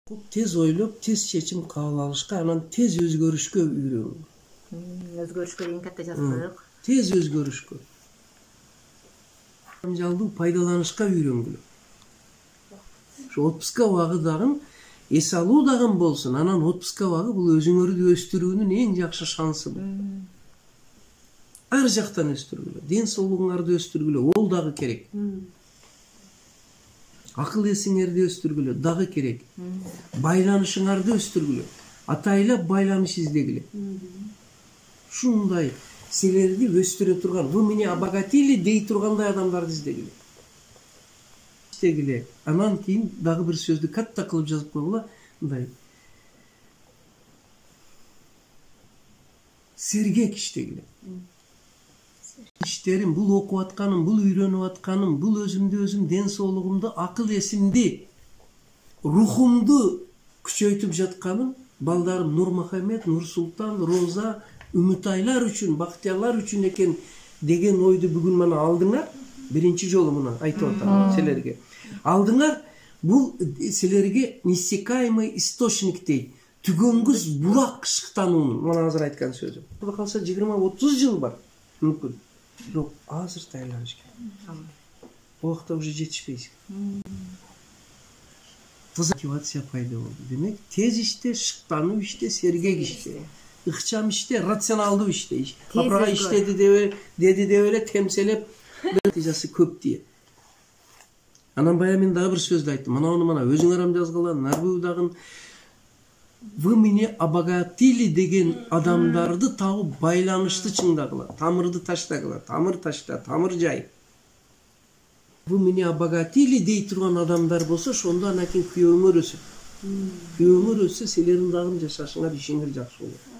Tez ойлоп, tez чечим кабыл алышка, анан tez өзгөрүшкө үйрөнүү. Өзгөрүшкө эң катта жаздык. Tez өзгөрүшкө. Жалдуу пайдаланышка үйрөнгүлө. Ошо отпуска убагы дагы эс алуу дагы болсун, анан отпуска убагы бул өзүңөрдү өстүрүүнүн эң жакшы шансы бул. Ар жактан өстүргүлө, ден соолугуңарды өстүргүлө, ол дагы керек. Акыл эсиңерди өстүргүлө дагы керек. Байланышыңарды өстүргүлө. Атайлап байланыш издегиле. Шундай силерди өстүрө турган, вы меня обогатили дей тургандай адамдарды издегиле. İştegilе. Анан кийин дагы бир сөздү катта кылып жазып койгула, мындай. Сергек иштегиле. İşlerim, bul окуп атканым, bul үйрөнүп атканым, bul өзүмдү өзүм ден соолугумду, акыл эсимди, рухумду күчөйтүп жатканым, балдарым Нурмухаммед, Нурсултан, Роза, Үмүтайлар үчүн, Бактыярлар үчүн экен деген ойду бүгүн мана алдыңар. Биринчи жолу мына айтып атам силерге. Алдыңар, бул силерге неиссякаемый источник дейт. Түгөнгүс бурак шыктануунун, мына азыр айткан сөзүм. Буга калса 20-30 жыл бар. Мүмкүн. Бирок азыр даярданыш керек. Убакта уже жетишпейсиң. Мотивация пайда болду. Демек, тез иште, шыктануу иште, сергек иште, ыкчам иште, рационалдуу иште. Капырга иштеди деди деп эле темселеп, натыйжасы көп дие. Анан бая мен дагы бир сөздү айттым. Мына өзүңөр ам жазгыла, Нарбуу дагы вы меня обогатили деген адамдарды тауып байланышты чыңдагыла, тамырды таштагыла, тамыр ташта, тамыр жай. Вы меня обогатили дей турган адамдар болсо, ошондо анан кийин күйөөңөр өсөт. Күйөөңөр өссө, силердин дагы жашашыңар, ишиңер жакшы болот.